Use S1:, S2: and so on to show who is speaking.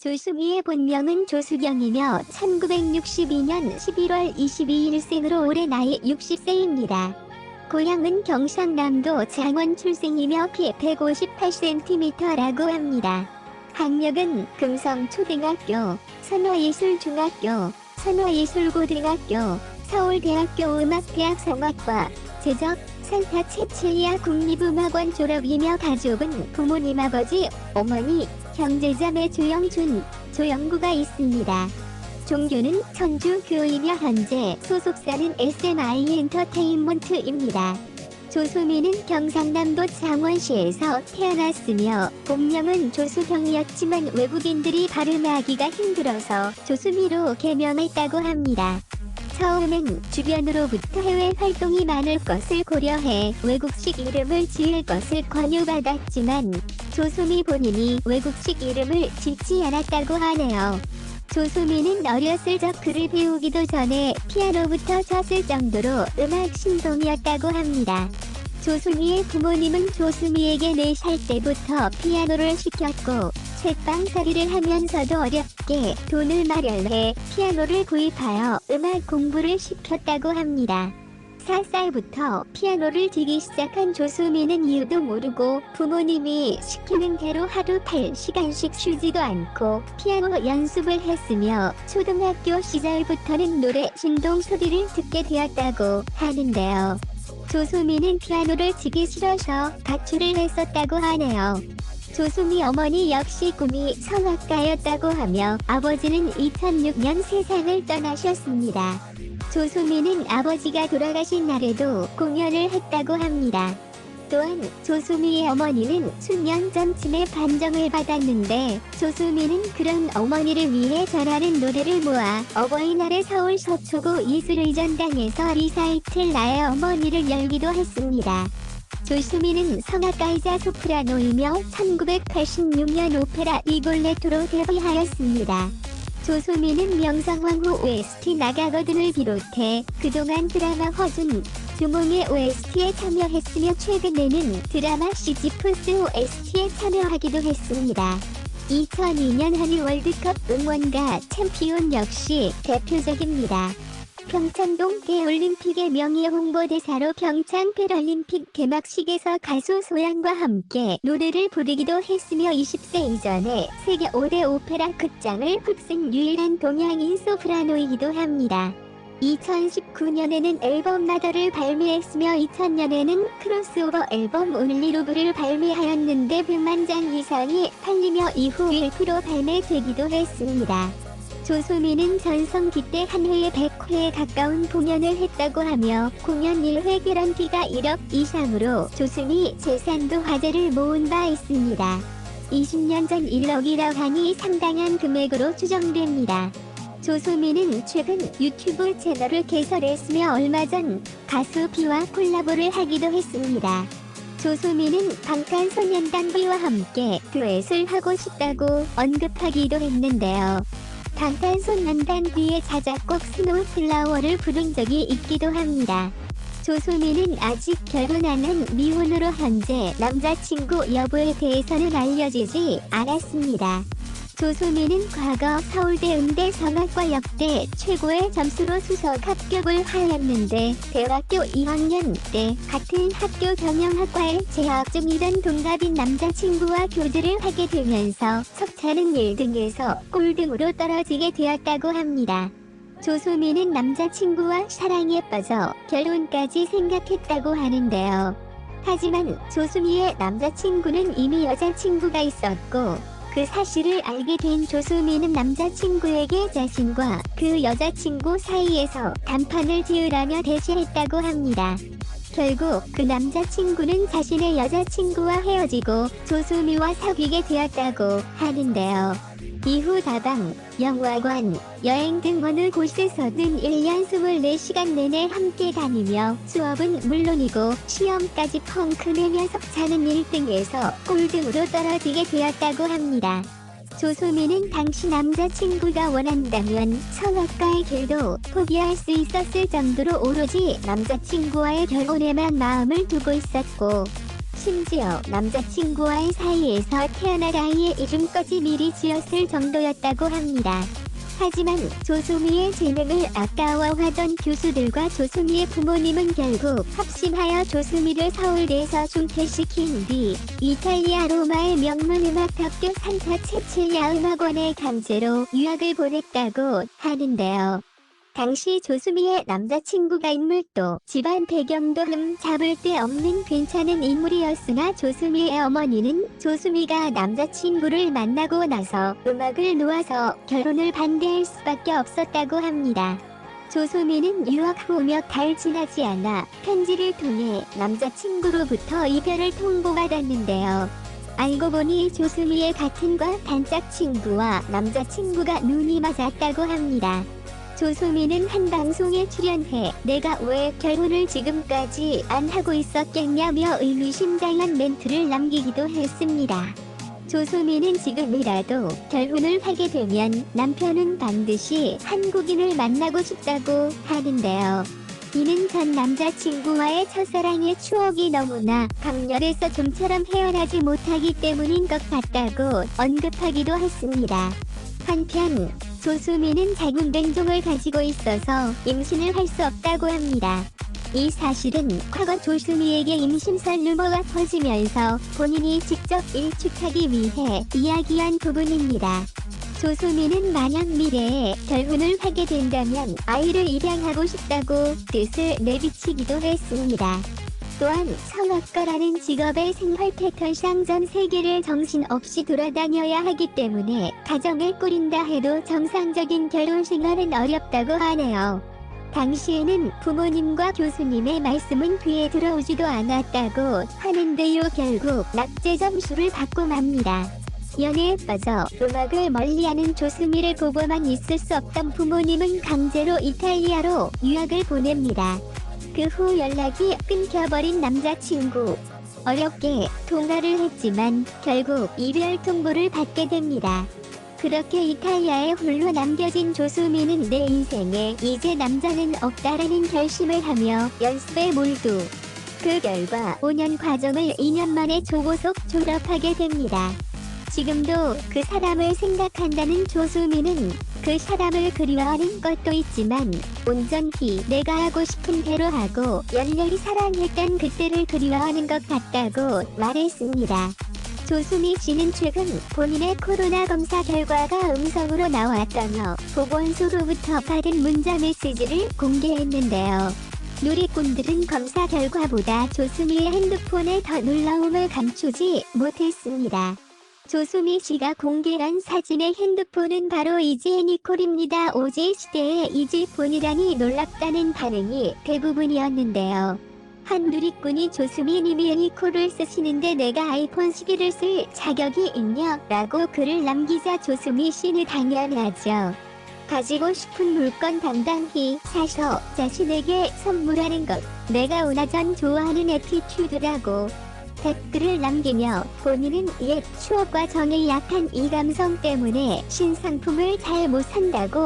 S1: 조수미의 본명은 조수경이며 1962년 11월 22일 생으로 올해 나이 60세입니다. 고향은 경상남도 장원 출생이며 키 158cm라고 합니다. 학력은 금성초등학교, 선화예술중학교, 선화예술고등학교, 서울대학교 음악대학 성악과, 재적, 산타 체칠리아 국립음악원 졸업이며 가족은 부모님 아버지, 어머니, 형제자매 조영준, 조영구가 있습니다. 종교는 천주교이며 현재 소속사는 SMI 엔터테인먼트입니다. 조수미는 경상남도 장원시에서 태어났으며 본명은 조수경이었지만 외국인들이 발음하기가 힘들어서 조수미로 개명했다고 합니다. 처음엔 주변으로부터 해외 활동이 많을 것을 고려해 외국식 이름을 지을 것을 권유받았지만 조수미 본인이 외국식 이름을 짓지 않았다고 하네요. 조수미는 어렸을 적 글을 배우기도 전에 피아노부터 쳤을 정도로 음악 신동이었다고 합니다. 조수미의 부모님은 조수미에게 4살 때부터 피아노를 시켰고 책방살이를 하면서도 어렵게 돈을 마련해 피아노를 구입하여 음악 공부를 시켰다고 합니다. 4살부터 피아노를 치기 시작한 조수미는 이유도 모르고 부모님이 시키는 대로 하루 8시간씩 쉬지도 않고 피아노 연습을 했으며 초등학교 시절부터는 노래 신동 소리를 듣게 되었다고 하는데요. 조수미는 피아노를 치기 싫어서 가출을 했었다고 하네요. 조수미 어머니 역시 꿈이 성악가였다고 하며 아버지는 2006년 세상을 떠나셨습니다. 조수미는 아버지가 돌아가신 날에도 공연을 했다고 합니다. 또한 조수미의 어머니는 수년 전쯤에 반정을 받았는데 조수미는 그런 어머니를 위해 잘하는 노래를 모아 어버이날에 서울 서초구 예술의전당에서 리사이틀 나의 어머니를 열기도 했습니다. 조수미는 성악가이자 소프라노이며 1986년 오페라 리골레토로 데뷔하였습니다. 조수미는 명성황후 OST 나가거든을 비롯해 그동안 드라마 허준, 주몽의 OST에 참여했으며 최근에는 드라마 시지프스 OST에 참여하기도 했습니다. 2002년 한일 월드컵 응원가 챔피온 역시 대표적입니다. 평창 동계올림픽의 명예홍보대사로 평창 패럴림픽 개막식에서 가수 소양과 함께 노래를 부르기도 했으며 20세 이전에 세계 5대 오페라 극장을 흡수한 유일한 동양인 소프라노이기도 합니다. 2019년에는 앨범 마더를 발매했으며 2000년에는 크로스오버 앨범 온리 로브를 발매하였는데 100만 장 이상이 팔리며 이후 1% 발매되기도 했습니다. 조수미는 전성기 때 한 해에 100회에 가까운 공연을 했다고 하며 공연 1회 개런티가 1억 이상으로 조수미 재산도 화제를 모은 바 있습니다. 20년 전 1억이라 하니 상당한 금액으로 추정됩니다. 조수미는 최근 유튜브 채널을 개설했으며 얼마 전 가수 비와 콜라보를 하기도 했습니다. 조수미는 방탄소년단 비와 함께 듀엣을 하고 싶다고 언급하기도 했는데요. 방탄소년단 비의 자작곡 스노우플라워를 부른 적이 있기도 합니다. 조수미는 아직 결혼 안 한 미혼으로 현재 남자친구 여부에 대해서는 알려지지 않았습니다. 조수미는 과거 서울대 음대 성악과 역대 최고의 점수로 수석 합격을 하였는데 대학교 2학년 때 같은 학교 경영학과에 재학 중이던 동갑인 남자친구와 교제를 하게 되면서 석차는 1등에서 꼴등으로 떨어지게 되었다고 합니다. 조수미는 남자친구와 사랑에 빠져 결혼까지 생각했다고 하는데요. 하지만 조수미의 남자친구는 이미 여자친구가 있었고 그 사실을 알게 된 조수미는 남자친구에게 자신과 그 여자친구 사이에서 단판을 지으라며 대시했다고 합니다. 결국 그 남자친구는 자신의 여자친구와 헤어지고 조수미와 사귀게 되었다고 하는데요. 이후 다방, 영화관, 여행 등 어느 곳에서든 1년 24시간 내내 함께 다니며 수업은 물론이고 시험까지 펑크 내며 석차는 1등에서 꼴등으로 떨어지게 되었다고 합니다. 조수미는 당시 남자친구가 원한다면 성악가의 길도 포기할 수 있었을 정도로 오로지 남자친구와의 결혼에만 마음을 두고 있었고 심지어 남자친구와의 사이에서 태어날 아이의 이름까지 미리 지었을 정도였다고 합니다. 하지만 조수미의 재능을 아까워하던 교수들과 조수미의 부모님은 결국 합심하여 조수미를 서울대에서 중퇴시킨 뒤 이탈리아 로마의 명문음악학교 산타 체칠리아 음악원에 강제로 유학을 보냈다고 하는데요. 당시 조수미의 남자친구가 인물도 집안 배경도 잡을 데 없는 괜찮은 인물이었으나 조수미의 어머니는 조수미가 남자친구를 만나고 나서 음악을 놓아서 결혼을 반대할 수밖에 없었다고 합니다. 조수미는 유학 후 몇 달 지나지 않아 편지를 통해 남자친구로부터 이별을 통보받았는데요. 알고 보니 조수미의 같은 과 단짝 친구와 남자친구가 눈이 맞았다고 합니다. 조수미는 한 방송에 출연해 내가 왜 결혼을 지금까지 안 하고 있었겠냐며 의미심장한 멘트를 남기기도 했습니다. 조수미는 지금이라도 결혼을 하게 되면 남편은 반드시 한국인을 만나고 싶다고 하는데요. 이는 전 남자친구와의 첫사랑의 추억이 너무나 강렬해서 좀처럼 헤어나지 못하기 때문인 것 같다고 언급하기도 했습니다. 한편 조수미는 작은 맹종을 가지고 있어서 임신을 할 수 없다고 합니다. 이 사실은 과거 조수미에게 임신설 루머가 퍼지면서 본인이 직접 일축하기 위해 이야기한 부분입니다. 조수미는 만약 미래에 결혼을 하게 된다면 아이를 입양하고 싶다고 뜻을 내비치기도 했습니다. 또한 성악가라는 직업의 생활 패턴상 전 세계를 정신없이 돌아다녀야 하기 때문에 가정을 꾸린다 해도 정상적인 결혼 생활은 어렵다고 하네요. 당시에는 부모님과 교수님의 말씀은 귀에 들어오지도 않았다고 하는데요. 결국 낙제 점수를 받고 맙니다. 연애에 빠져 음악을 멀리하는 조수미를 보고만 있을 수 없던 부모님은 강제로 이탈리아로 유학을 보냅니다. 그 후 연락이 끊겨버린 남자친구. 어렵게 통화를 했지만 결국 이별 통보를 받게 됩니다. 그렇게 이탈리아에 홀로 남겨진 조수미는 내 인생에 이제 남자는 없다라는 결심을 하며 연습에 몰두. 그 결과 5년 과정을 2년 만에 조고속 졸업하게 됩니다. 지금도 그 사람을 생각한다는 조수미는 그 사람을 그리워하는 것도 있지만 온전히 내가 하고 싶은 대로 하고 열렬히 사랑했던 그때를 그리워하는 것 같다고 말했습니다. 조수미 씨는 최근 본인의 코로나 검사 결과가 음성으로 나왔다며 보건소로부터 받은 문자 메시지를 공개했는데요. 누리꾼들은 검사 결과보다 조수미의 핸드폰에 더 놀라움을 감추지 못했습니다. 조수미 씨가 공개한 사진의 핸드폰은 바로 이지의 니콜입니다. OZ 시대의 이지폰이라니 놀랍다는 반응이 대부분이었는데요. 한 누리꾼이 조수미 님이 니콜을 쓰시는데 내가 아이폰 11을 쓸 자격이 있냐? 라고 글을 남기자 조수미 씨는 당연하죠. 가지고 싶은 물건 당당히 사서 자신에게 선물하는 것. 내가 오나전 좋아하는 애티튜드라고 댓글을 남기며 본인은 옛 추억과 정에 약한 이 감성 때문에 신상품을 잘 못 산다고